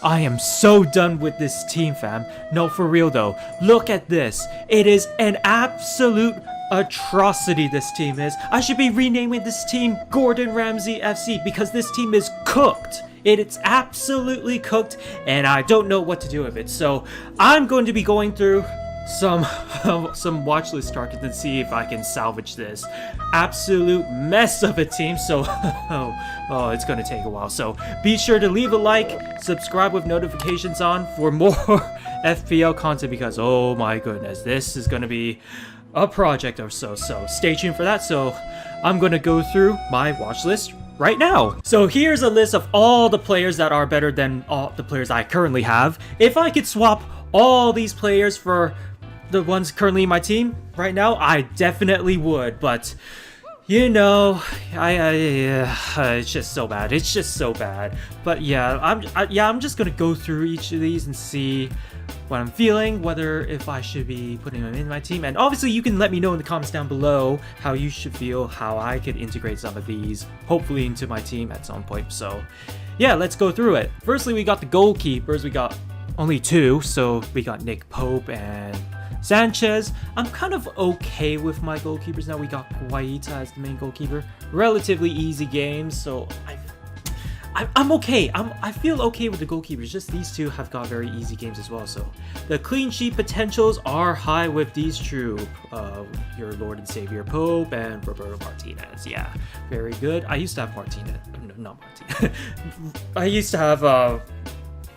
I am so done with this team, fam. No, for real though. Look at this. It is an absolute atrocity, this team is. I should be renaming this team Gordon Ramsay FC because this team is cooked. It's absolutely cooked and I don't know what to do with it. So I'm going to be going through some watchlist targets and see if I can salvage this absolute mess of a team. So oh, it's gonna take a while, so be sure to leave a like, subscribe with notifications on for more FPL content, because oh my goodness, this is gonna be a project or so stay tuned for that. So I'm gonna go through my watch list right now. So here's a list of all the players that are better than all the players I currently have. If I could swap all these players for the ones currently in my team right now, I definitely would, but you know, it's just so bad. It's just so bad. But yeah, I'm just gonna go through each of these and see what I'm feeling, whether if I should be putting them in my team. And obviously you can let me know in the comments down below how you should feel, how I could integrate some of these hopefully into my team at some point. So yeah, let's go through it. Firstly, we got the goalkeepers. We got only two, so we got Nick Pope and Sanchez. I'm kind of okay with my goalkeepers now. We got Guaita as the main goalkeeper. Relatively easy games, so I'm okay. I feel okay with the goalkeepers. Just these two have got very easy games as well. So the clean sheet potentials are high with these two. Your Lord and Savior Pope and Roberto Martinez. Yeah, very good. I used to have Martinez. No, not Martinez. I used to have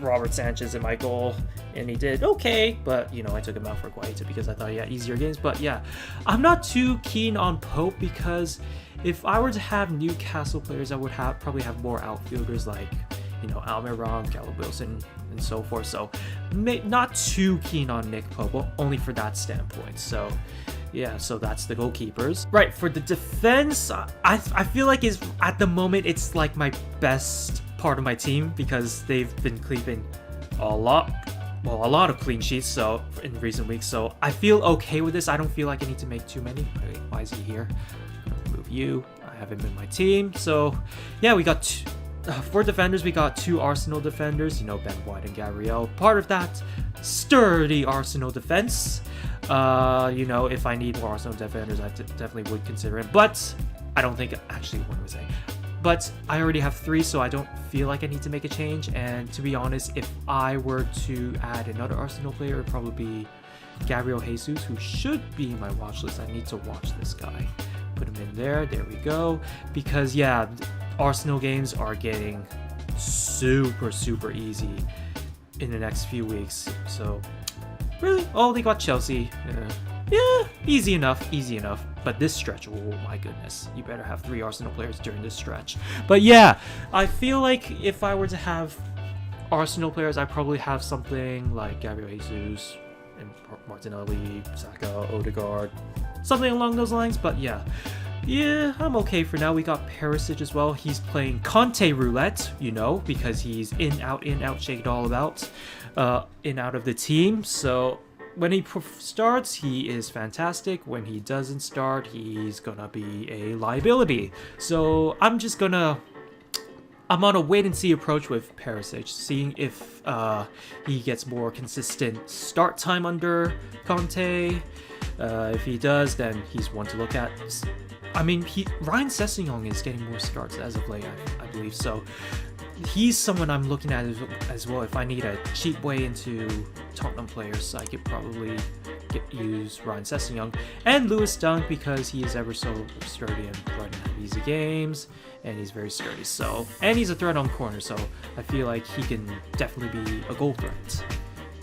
Robert Sanchez in my goal, and he did okay, but you know, I took him out for Guaita because I thought he had easier games. But yeah, I'm not too keen on Pope because if I were to have Newcastle players, I would probably have more outfielders like, you know, Almiron, Callum Wilson, and so forth. So not too keen on Nick Pope, only for that standpoint. So yeah, so that's the goalkeepers. Right, for the defense, I feel like at the moment it's like my best part of my team because they've been keeping a lot of clean sheets so in recent weeks. So I feel okay with this. I don't feel like I need to make too many. Wait, why is he here? I'm gonna remove you. I have him in my team. So yeah, we got for defenders, we got two Arsenal defenders, you know, Ben White and Gabriel, part of that sturdy Arsenal defense. You know, if I need more Arsenal defenders, I definitely would consider it, but I don't think, actually, what was I saying? But I already have three, so I don't feel like I need to make a change. And to be honest, if I were to add another Arsenal player, it would probably be Gabriel Jesus, who should be in my watch list. I need to watch this guy. Put him in there. There we go. Because yeah, Arsenal games are getting super easy in the next few weeks. So really, oh, they got Chelsea. Yeah, easy enough. But this stretch, oh my goodness, you better have three Arsenal players during this stretch. But yeah, I feel like if I were to have Arsenal players, I probably have something like Gabriel Jesus and Martinelli, Saka, Odegaard, something along those lines. But yeah, I'm okay for now. We got Perisic as well. He's playing Conte roulette, you know, because he's in, out, shake it all about, in, out of the team. So when he starts, he is fantastic. When he doesn't start, he's gonna be a liability. So I'm on a wait and see approach with Perisic, seeing if he gets more consistent start time under Conte. If he does, then he's one to look at. I mean, Ryan Sessegnon is getting more starts as of late, I believe. So he's someone I'm looking at as well. If I need a cheap way into Tottenham players, I could probably use Ryan Sessegnon and Lewis Dunk because he is ever so sturdy and running easy games, and he's very sturdy. So, and he's a threat on corner, so I feel like he can definitely be a goal threat.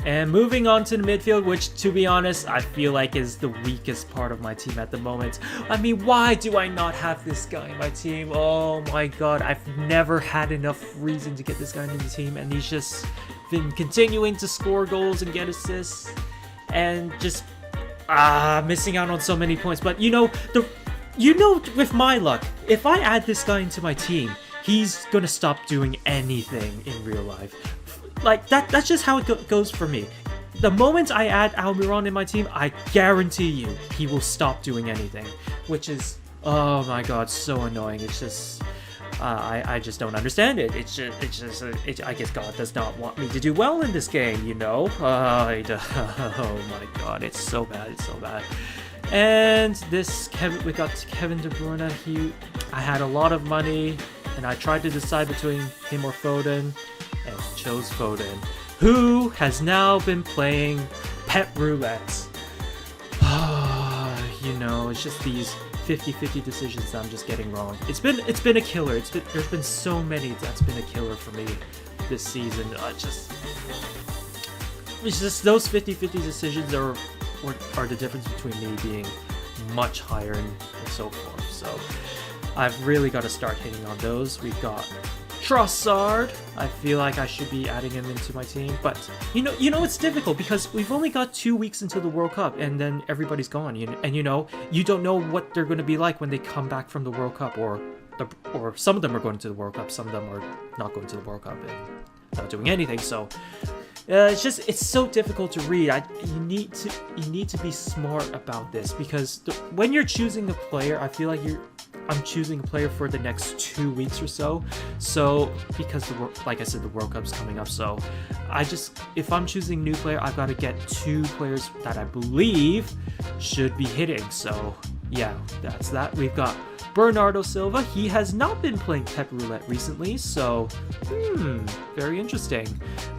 And moving on to the midfield, which to be honest, I feel like is the weakest part of my team at the moment. I mean, why do I not have this guy in my team? Oh my god, I've never had enough reason to get this guy in the team, and he's just been continuing to score goals and get assists, and just missing out on so many points. But you know, with my luck, if I add this guy into my team, he's gonna stop doing anything in real life. Like, that's just how it goes for me. The moment I add Almiron in my team, I guarantee you he will stop doing anything, which is, oh my god, so annoying. It's just, I just don't understand it. I guess God does not want me to do well in this game, you know? Oh my God, it's so bad, it's so bad. And we got Kevin De Bruyne. I had a lot of money, and I tried to decide between him or Foden, and chose Foden, who has now been playing Pet Roulette. You know, it's just these 50-50 decisions that I'm just getting wrong. It's been a killer. There's been so many that's been a killer for me this season. It's just those 50-50 decisions are the difference between me being much higher and so forth. So I've really got to start hitting on those. We've got Trossard. I feel like I should be adding him into my team, but you know it's difficult because we've only got 2 weeks until the World Cup, and then everybody's gone. And you don't know what they're going to be like when they come back from the World Cup, or some of them are going to the World Cup, some of them are not going to the World Cup and not doing anything. So it's so difficult to read. You need to be smart about this, because when you're choosing a player, I feel like I'm choosing a player for the next 2 weeks or so. So because like I said, the World Cup's coming up. So if I'm choosing a new player, I've got to get 2 players that I believe should be hitting. So yeah, that's that. We've got Bernardo Silva. He has not been playing Pep Roulette recently, so very interesting.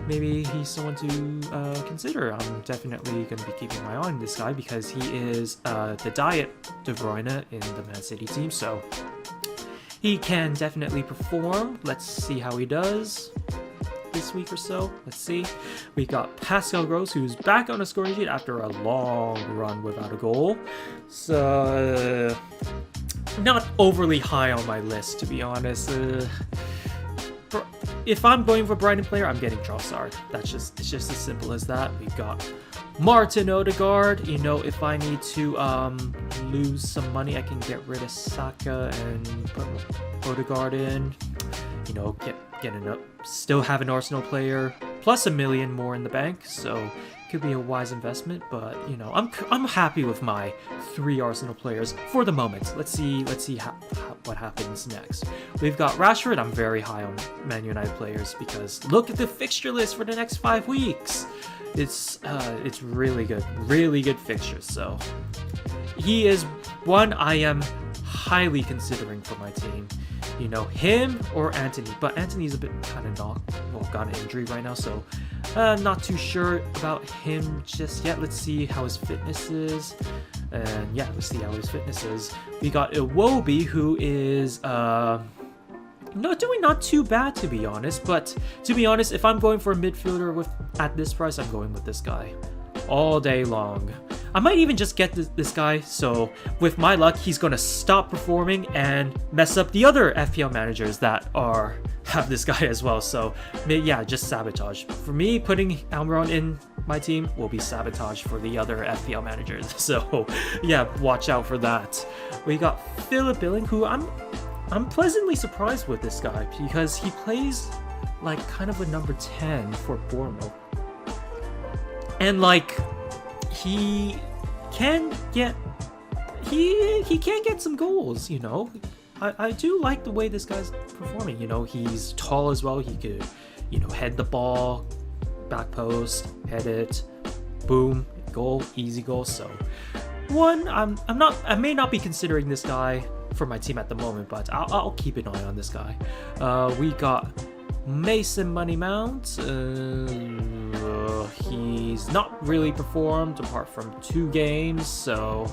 Maybe he's someone to consider. I'm definitely going to be keeping my eye on this guy because he is the Diet De Bruyne in the Man City team, so he can definitely perform. Let's see how he does this week or so. Let's see. We got Pascal Gross, who's back on a scoring sheet after a long run without a goal. So not overly high on my list, to be honest. If I'm going for Brighton player, I'm getting Trossard. It's just as simple as that. We've got Martin Odegaard. You know, if I need to lose some money, I can get rid of Saka and put Odegaard in. You know, still have an Arsenal player plus $1 million more in the bank, so could be a wise investment. But you know, I'm happy with my 3 Arsenal players for the moment. Let's see what happens next. We've got Rashford. I'm very high on Man United players because look at the fixture list for the next 5 weeks. It's really good fixtures. So he is one I am highly considering for my team. You know, him or Anthony, but Anthony's a bit kind of got an injury right now, so not too sure about him just yet. Let's see how his fitness is. And yeah, let's see how his fitness is. We got Iwobi, who is doing not too bad, to be honest. But to be honest, if I'm going for a midfielder at this price, I'm going with this guy all day long. I might even just get this guy, so with my luck, he's going to stop performing and mess up the other FPL managers that have this guy as well. So yeah, just sabotage. For me, putting Almiron in my team will be sabotage for the other FPL managers. So yeah, watch out for that. We got Philip Billing, who I'm pleasantly surprised with this guy because he plays like kind of a number 10 for Bournemouth. And like he can get some goals, you know. I do like the way this guy's performing. You know, he's tall as well. He could, you know, head the ball, back post, head it, boom, goal, easy goal. So I may not be considering this guy for my team at the moment, but I'll keep an eye on this guy. We got Mason Money Mount. He's not really performed apart from 2 games, so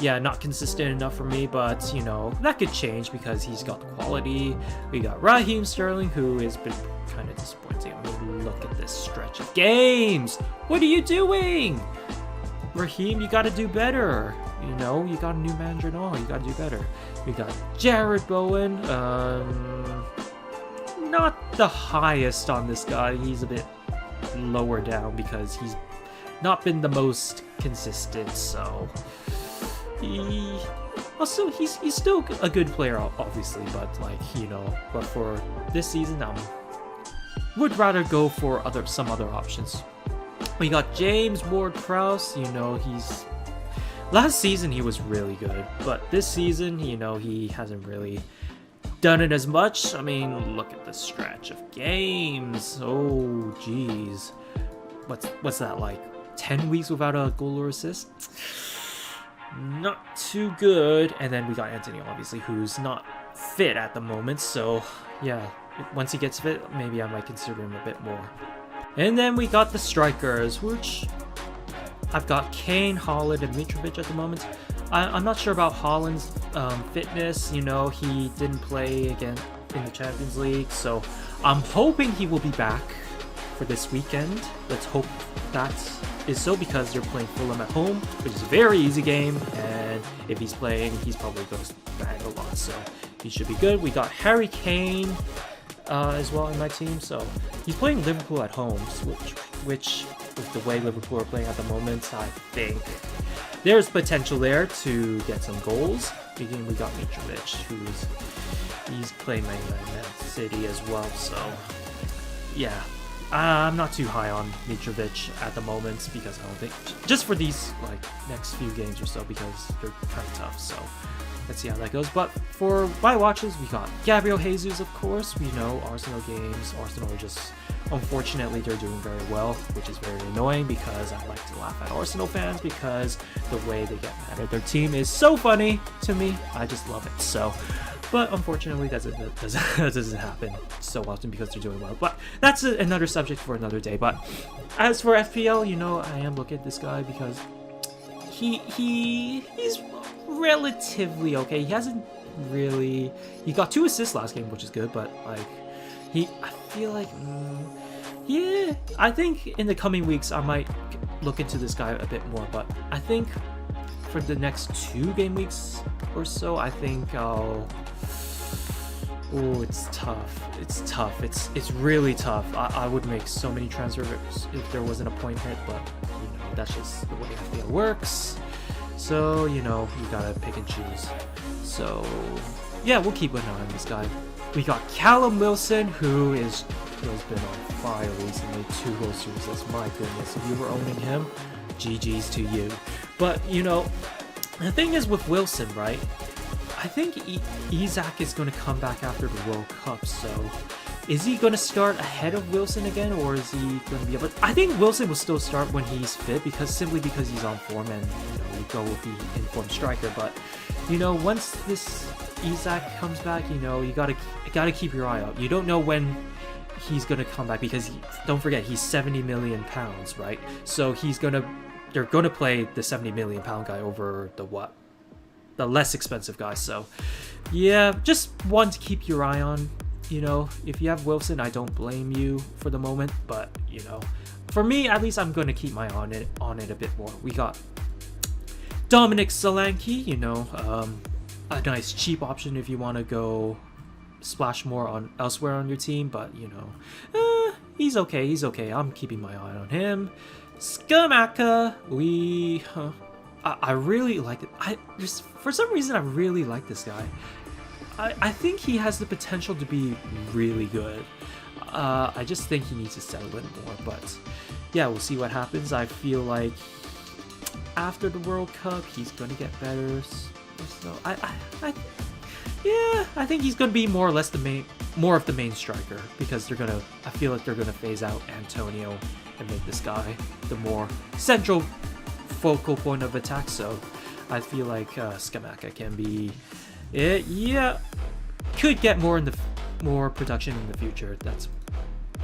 yeah, not consistent enough for me, but you know, that could change because he's got the quality. We got Raheem Sterling, who has been kind of disappointing. I mean, look at this stretch of games. What are you doing? Raheem, you gotta do better. You know, you got a new manager and all, you gotta do better. We got Jared Bowen. Not the highest on this guy. He's a bit lower down because he's not been the most consistent, so he's still a good player, obviously, but like, you know, but for this season, would rather go for some other options. We got James Ward-Prowse. You know, last season he was really good, but this season, you know, he hasn't really done it as much. I mean, look at the stretch of games. Oh, geez. What's that, like 10 weeks without a goal or assist? Not too good. And then we got Anthony, obviously, who's not fit at the moment. So, yeah, once he gets fit, maybe I might consider him a bit more. And then we got the strikers, which I've got Kane, Haaland, and Mitrovic at the moment. I'm not sure about Haaland's fitness. You know, he didn't play again in the Champions League, so I'm hoping he will be back for this weekend. Let's hope that is so, because they're playing Fulham at home, which is a very easy game, and if he's playing, he's probably going to bang a lot, so he should be good. We got Harry Kane as well in my team, so he's playing Liverpool at home, which with the way Liverpool are playing at the moment, I think there's potential there to get some goals. Again, we got Mitrovic, he's playing Man City as well, so yeah. I'm not too high on Mitrovic at the moment, because I don't think, just for these like next few games or so, because they're kind of tough, so let's see how that goes. But for my watches, we got Gabriel Jesus, of course. We know Arsenal games. Arsenal are just, unfortunately, they're doing very well, which is very annoying, because I like to laugh at Arsenal fans, because the way they get mad at their team is so funny to me. I just love it. So, but unfortunately, that doesn't happen so often, because they're doing well. But that's another subject for another day. But as for FPL, you know, I am looking at this guy, because he's relatively okay. He hasn't really, he got 2 assists last game, which is good, but like I feel like yeah, I think in the coming weeks I might look into this guy a bit more. But I think for the next 2 game weeks or so, I think I'll, oh, it's tough. It's really tough. I would make so many transfers if there wasn't a point hit, but you know, that's just the way FPL works. So, you know, you gotta pick and choose. So, yeah, we'll keep an eye on this guy. We got Callum Wilson, who has been on fire recently. 2 goals to assist. My goodness, if you were owning him, GG's to you. But, you know, the thing is with Wilson, right? I think Isak is going to come back after the World Cup, so is he going to start ahead of Wilson again, or is he going to be able to... I think Wilson will still start when he's fit, simply because he's on form, and you know, we go with the informed striker. But you know, once this Isak comes back, you know, you gotta keep your eye out. You don't know when he's going to come back, because don't forget, he's 70 million pounds, right? So they're going to play the 70 million pound guy over the less expensive guy. So yeah, just one to keep your eye on. You know, if you have Wilson, I don't blame you for the moment, but you know, for me at least, I'm going to keep my eye on it a bit more. We got Dominic Solanke, you know, a nice cheap option if you want to go splash more on elsewhere on your team, but you know, he's okay. I'm keeping my eye on him. Skamaka, I really like it. For some reason, I really like this guy. I think he has the potential to be really good. I just think he needs to settle in more. But yeah, we'll see what happens. I feel like after the World Cup, he's going to get better. So I think he's going to be more or less more of the main striker, because I feel like they're gonna phase out Antonio and make this guy the more central focal point of attack. So I feel like Skamaka can be it. Yeah, could get more production in the future. That's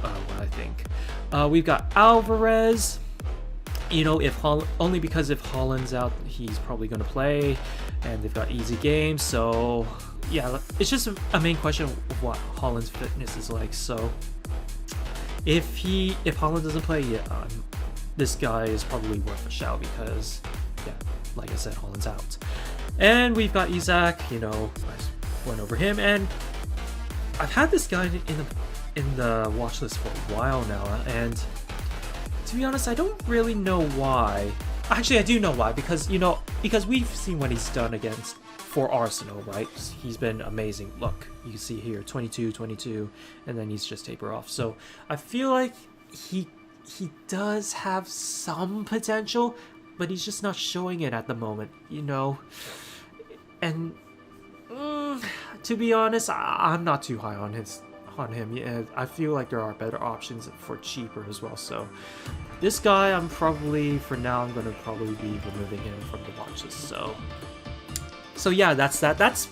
what I think. We've got Alvarez. You know, only because if Haaland's out, he's probably going to play, and they've got easy games. So yeah, it's just a main question of what Haaland's fitness is like. So if Haaland doesn't play, yeah, this guy is probably worth a shout, because yeah, like I said, Haaland's out. And we've got Isak. You know, I went over him, and I've had this guy in the watch list for a while now, and to be honest, I don't really know why. Actually, I do know why, because we've seen what he's done for Arsenal, right? He's been amazing. Look, you can see here, 22, and then he's just taper off. So I feel like he does have some potential, but he's just not showing it at the moment, you know. And To be honest, I'm not too high on him. Yeah, I feel like there are better options for cheaper as well. So this guy, I'm gonna probably be removing him from the watch list. So yeah, that's that. That's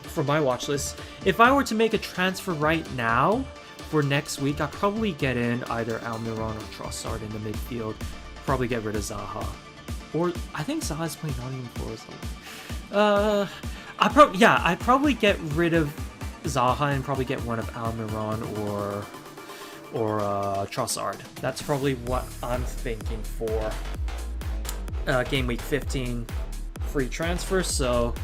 for my watch list. If I were to make a transfer right now for next week, I'd probably get in either Almiron or Trossard in the midfield. Probably get rid of Zaha, or I think Zaha's playing Nottingham Forest. I'd probably get rid of Zaha and probably get one of Almiron or Trossard. That's probably what I'm thinking for game week 15 free transfer. So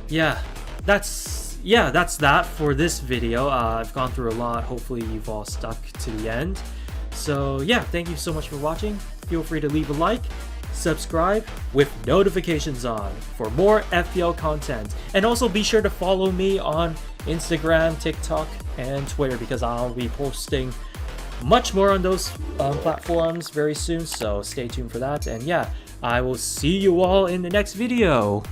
yeah, that's that for this video. I've gone through a lot. Hopefully you've all stuck to the end. So yeah, thank you so much for watching. Feel free to leave a like, subscribe with notifications on for more FPL content, and also be sure to follow me on Instagram, TikTok, and Twitter, because I'll be posting much more on those platforms very soon, so stay tuned for that. And yeah, I will see you all in the next video.